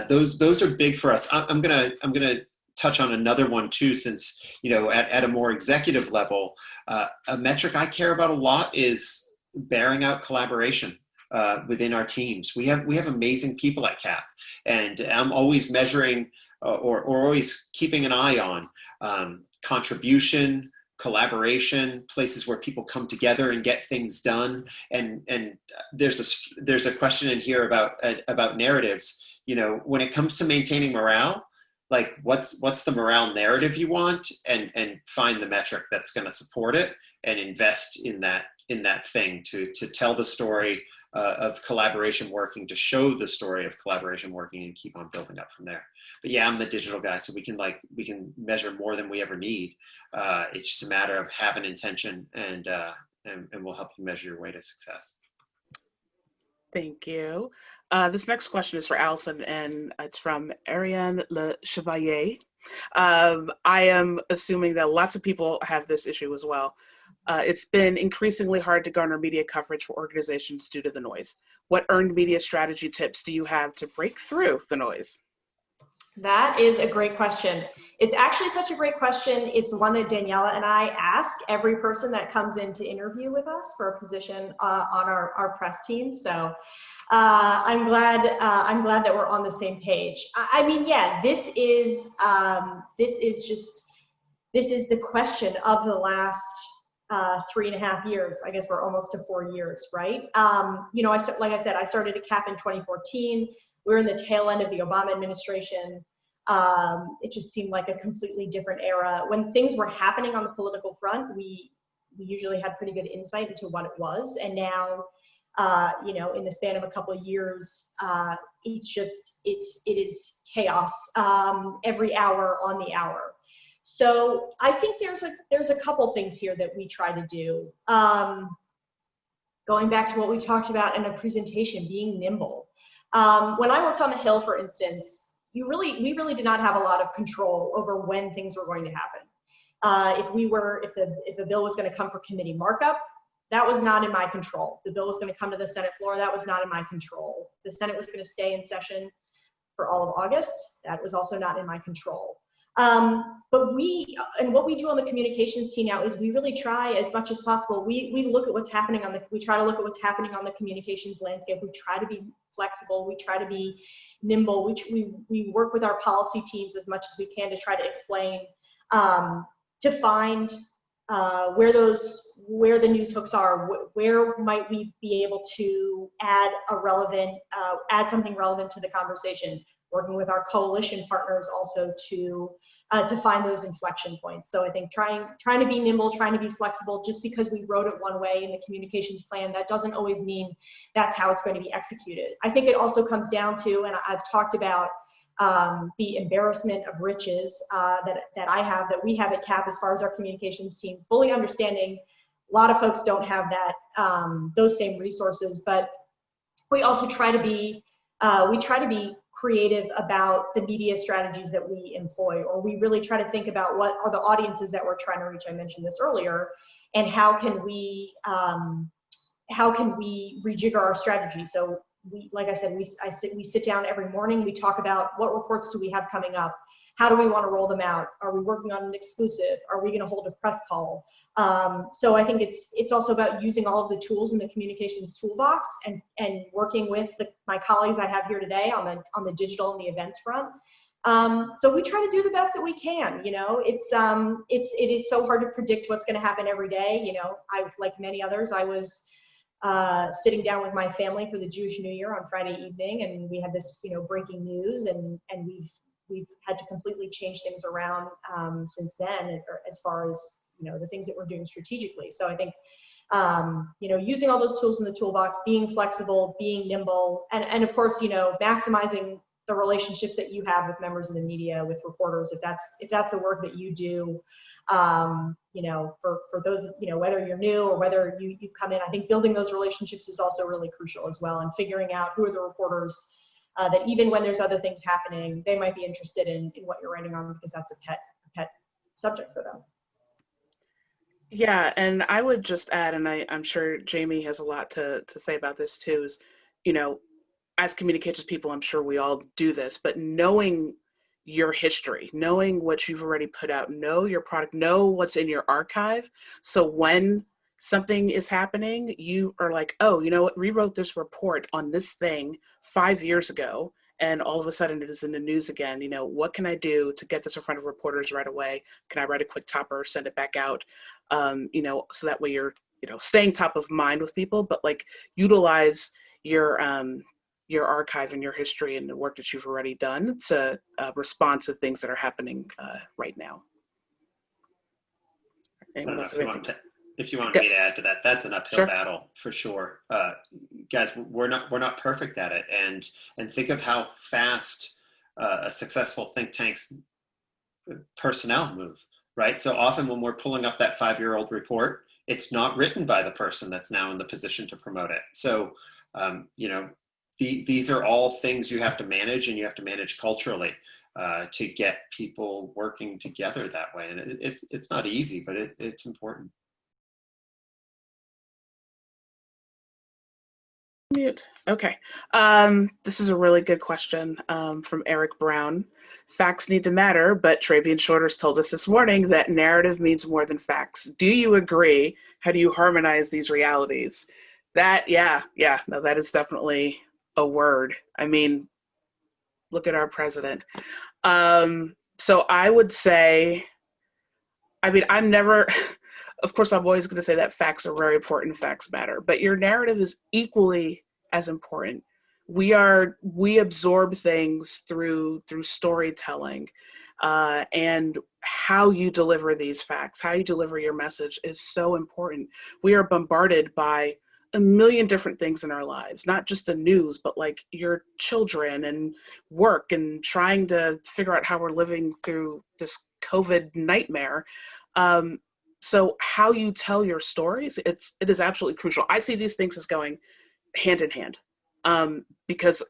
those are big for us. I'm gonna touch on another one too, since at a more executive level, a metric I care about a lot is bearing out collaboration within our teams. We have amazing people at CAP, and I'm always measuring or always keeping an eye on contribution, collaboration, places where people come together and get things done. And there's a question in here about narratives. When it comes to maintaining morale, like what's the morale narrative you want, and find the metric that's going to support it, and invest in that thing to tell the story of collaboration working, to show the story of collaboration working, and keep on building up from there. But yeah, I'm the digital guy, so we can measure more than we ever need. It's just a matter of having intention, and we'll help you measure your way to success. Thank you. This next question is for Allison, and it's from Ariane Le Chevalier. I am assuming that lots of people have this issue as well. It's been increasingly hard to garner media coverage for organizations due to the noise. What earned media strategy tips do you have to break through the noise? That is a great question. It's actually such a great question. It's one that Daniela and I ask every person that comes in to interview with us for a position on our press team. So I'm glad that we're on the same page. I mean, yeah, this is the question of the last 3.5 years. I guess we're almost to 4 years, right? Like I said, I started at CAP in 2014. We were in the tail end of the Obama administration. It just seemed like a completely different era. When things were happening on the political front, we usually had pretty good insight into what it was. And now in the span of a couple of years, it is chaos every hour on the hour. So I think there's a couple things here that we try to do. Going back to what we talked about in a presentation, being nimble. When I worked on the Hill, for instance, we really did not have a lot of control over when things were going to happen. If the bill was going to come for committee markup, that was not in my control. The bill was going to come to the Senate floor, that was not in my control. The Senate was going to stay in session for all of August, that was also not in my control. But what we do on the communications team now is we really try as much as possible. We look at what's happening we try to look at what's happening on the communications landscape. We try to be flexible. We try to be nimble. We work with our policy teams as much as we can to try to explain, to find where the news hooks are, where might we be able to add something relevant to the conversation, working with our coalition partners also to find those inflection points. So I think trying to be nimble, trying to be flexible, just because we wrote it one way in the communications plan, that doesn't always mean that's how it's going to be executed. I think it also comes down to, and I've talked about the embarrassment of riches that we have at CAP as far as our communications team, fully understanding a lot of folks don't have that, those same resources, but we also try to be creative about the media strategies that we employ, or we really try to think about what are the audiences that we're trying to reach. I mentioned this earlier, and how can we rejigger our strategy. So like I said, we sit down every morning, we talk about what reports do we have coming up, how do we want to roll them out, are we working on an exclusive, are we going to hold a press call? So I think it's also about using all of the tools in the communications toolbox and working with my colleagues I have here today on the digital and the events front. So we try to do the best that we can. It is so hard to predict what's going to happen every day. I, like many others, I was sitting down with my family for the Jewish New Year on Friday evening, and we had this breaking news, and we've had to completely change things around since then, as far as the things that we're doing strategically. So I think using all those tools in the toolbox, being flexible, being nimble, and of course maximizing the relationships that you have with members of the media, with reporters, if that's the work that you do. For those, whether you're new or whether you've come in, I think building those relationships is also really crucial as well, and figuring out who are the reporters that even when there's other things happening, they might be interested in what you're writing on, because that's a pet subject for them. Yeah, and I would just add, and I'm sure Jamie has a lot to say about this too, is, as communications people, I'm sure we all do this, but knowing your history, knowing what you've already put out, know your product, know what's in your archive. So when something is happening, you are like, oh, you know what, we wrote this report on this thing 5 years ago, and all of a sudden it is in the news again. What can I do to get this in front of reporters right away? Can I write a quick topper, send it back out? So that way you're, staying top of mind with people, but like utilize your archive and your history and the work that you've already done to respond to things that are happening right now. If you want me to add to that, that's an uphill battle for sure. Guys, we're not perfect at it, and think of how fast a successful think tank's personnel move, right? So often when we're pulling up that 5-year-old report, it's not written by the person that's now in the position to promote it. So these are all things you have to manage, and you have to manage culturally to get people working together that way. And it's not easy, but it's important. Mute. Okay. This is a really good question from Eric Brown. Facts need to matter, but Travian Shorters told us this morning that narrative means more than facts. Do you agree? How do you harmonize these realities? No, that is definitely a word. I mean, look at our president. So I would say, I'm never, of course, I'm always going to say that facts are very important, facts matter, but your narrative is equally as important. We absorb things through storytelling, and how you deliver these facts, how you deliver your message is so important. We are bombarded by a million different things in our lives, not just the news, but like your children and work and trying to figure out how we're living through this COVID nightmare. So how you tell your stories, it is absolutely crucial. I see these things as going hand in hand, because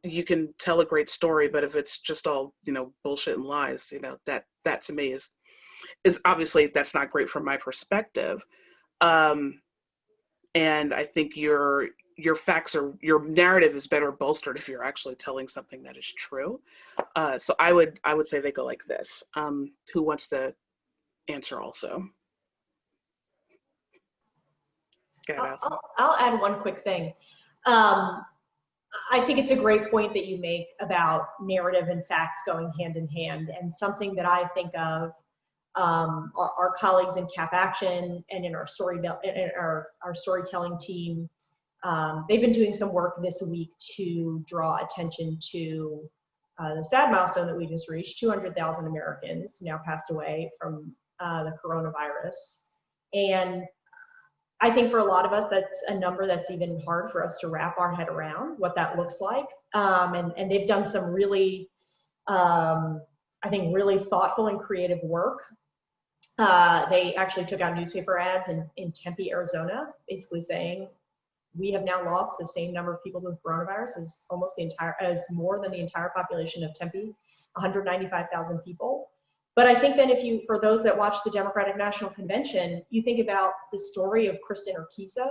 you can tell a great story, but if it's just all, bullshit and lies, that to me is obviously, that's not great from my perspective. And I think your your narrative is better bolstered if you're actually telling something that is true. So I would say they go like this. Who wants to answer also? I'll add one quick thing. I think it's a great point that you make about narrative and facts going hand in hand, and something that I think of our colleagues in Cap Action and in our storytelling team. They've been doing some work this week to draw attention to the sad milestone that we just reached. 200,000 Americans now passed away from the coronavirus. And I think for a lot of us, that's a number that's even hard for us to wrap our head around what that looks like. And they've done some really, I think, really thoughtful and creative work. They actually took out newspaper ads in Tempe, Arizona, basically saying, we have now lost the same number of people to the coronavirus as more than the entire population of Tempe, 195,000 people. But I think then for those that watch the Democratic National Convention, you think about the story of Kristen Urquiza.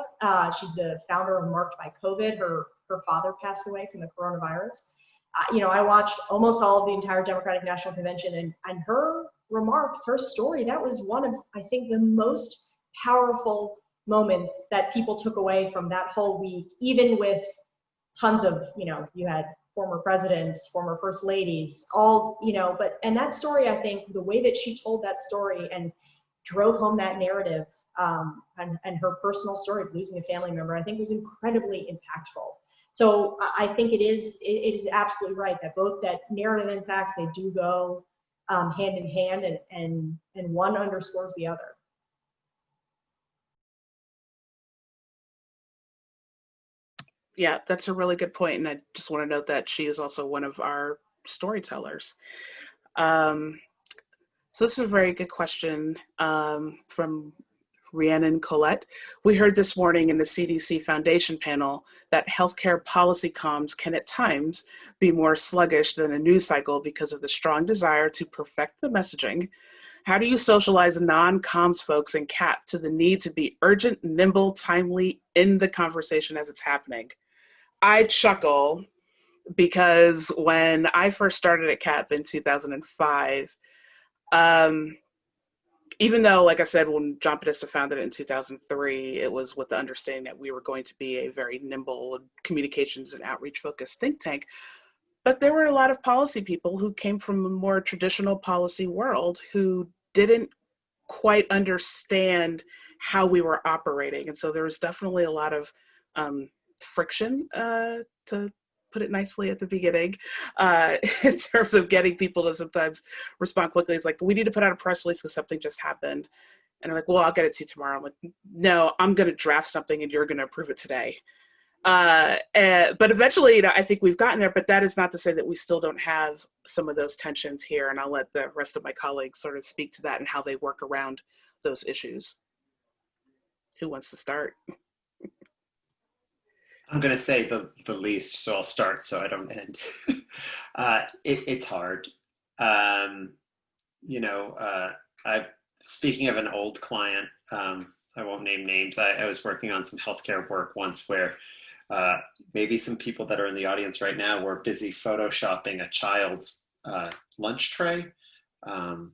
She's the founder of Marked by COVID. Her father passed away from the coronavirus. I watched almost all of the entire Democratic National Convention, and her remarks, her story, that was one of, I think, the most powerful moments that people took away from that whole week, even with tons of, you had former presidents, former first ladies, all, and that story, I think the way that she told that story and drove home that narrative, and her personal story of losing a family member, I think was incredibly impactful. So I think it is absolutely right that both that narrative and facts, they do go hand in hand, and one underscores the other. Yeah, that's a really good point. And I just want to note that she is also one of our storytellers. So this is a very good question from Rhiannon Collette. We heard this morning in the CDC Foundation panel that healthcare policy comms can at times be more sluggish than a news cycle because of the strong desire to perfect the messaging. How do you socialize non-comms folks in CAT to the need to be urgent, nimble, timely in the conversation as it's happening? I chuckle because when I first started at CAP in 2005, even though, like I said, when John Podesta founded it in 2003, it was with the understanding that we were going to be a very nimble communications and outreach focused think tank. But there were a lot of policy people who came from a more traditional policy world who didn't quite understand how we were operating. And so there was definitely a lot of friction, to put it nicely at the beginning, in terms of getting people to sometimes respond quickly. It's like, we need to put out a press release because something just happened. And I'm like, well, I'll get it to you tomorrow. I'm like, no, I'm going to draft something and you're going to approve it today. But eventually, I think we've gotten there, but that is not to say that we still don't have some of those tensions here. And I'll let the rest of my colleagues sort of speak to that and how they work around those issues. Who wants to start? I'm going to say the least, so I'll start so I don't end. It's hard. Speaking of an old client, I won't name names. I was working on some healthcare work once where maybe some people that are in the audience right now were busy photoshopping a child's lunch tray on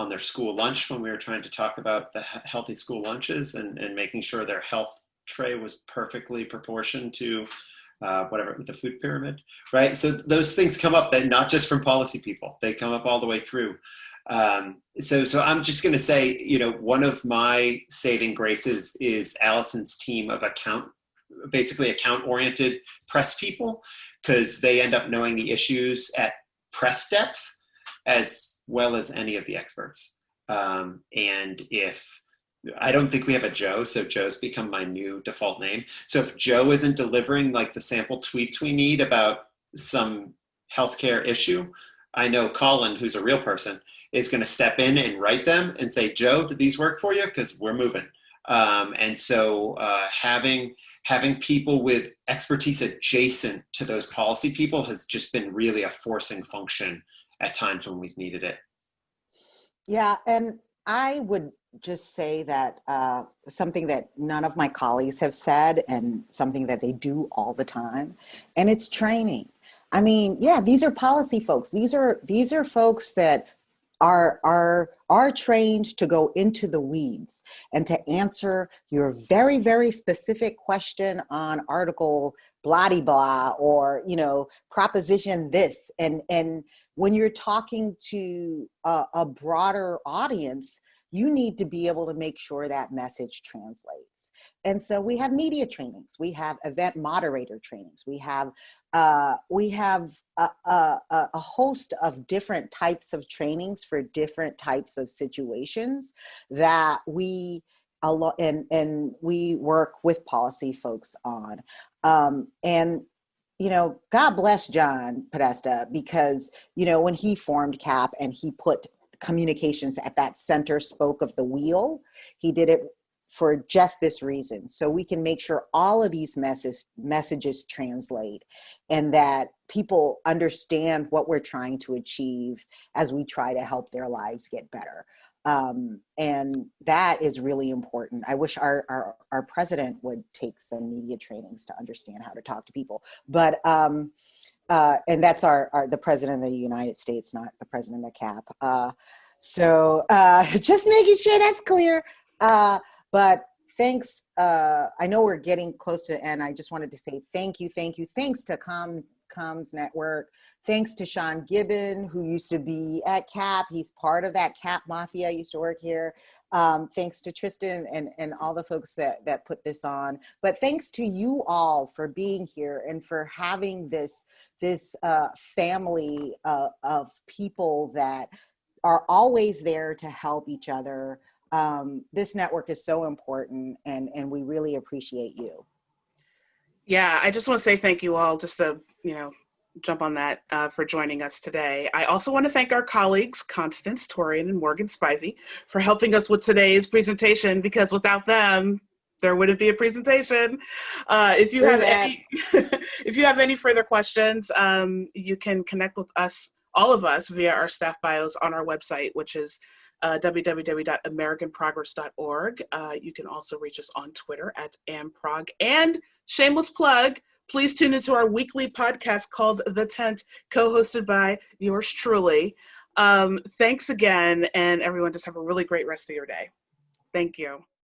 their school lunch when we were trying to talk about the healthy school lunches and making sure their health tray was perfectly proportioned to whatever, the food pyramid, right? So those things come up, that not just from policy people, they come up all the way through. So I'm just going to say, one of my saving graces is Allison's team of basically account-oriented press people, because they end up knowing the issues at press depth as well as any of the experts. And if I don't think we have a Joe, so Joe's become my new default name. So if Joe isn't delivering like the sample tweets we need about some healthcare issue, I know Colin, who's a real person, is going to step in and write them and say, Joe, did these work for you? Because we're moving. And so having people with expertise adjacent to those policy people has just been really a forcing function at times when we've needed it. Yeah, and I would just say that something that none of my colleagues have said and something that they do all the time, and it's training. I mean, yeah, these are policy folks. These are folks that are trained to go into the weeds and to answer your very, very specific question on article blah de blah, or, you know, proposition this. And when you're talking to a broader audience, you need to be able to make sure that message translates. And so we have media trainings, we have event moderator trainings, we have a host of different types of trainings for different types of situations that we we work with policy folks on. And you know, God bless John Podesta, because, you know, when he formed CAP and he put communications at that center spoke of the wheel, he did it for just this reason. So we can make sure all of these messages translate and that people understand what we're trying to achieve as we try to help their lives get better. And that is really important. I wish our president would take some media trainings to understand how to talk to people. But and that's the president of the United States, not the president of CAP. So just making sure that's clear. But thanks. I know we're getting close to the end. I just wanted to say thank you. Thanks to Comms Network. Thanks to Sean Gibbon, who used to be at CAP. He's part of that CAP mafia. I used to work here. Thanks to Tristan and all the folks that put this on. But thanks to you all for being here and for having this family of people that are always there to help each other. This network is so important, and we really appreciate you. Yeah, I just want to say thank you all, just to, you know, jump on that for joining us today. I also want to thank our colleagues, Constance, Torian, and Morgan Spivey, for helping us with today's presentation, because without them, there wouldn't be a presentation. If you have any, if you have any further questions, you can connect with us, all of us, via our staff bios on our website, which is www.americanprogress.org. You can also reach us on Twitter at amprog. And shameless plug, please tune into our weekly podcast called The Tent, co-hosted by yours truly. Thanks again, and everyone, just have a really great rest of your day. Thank you.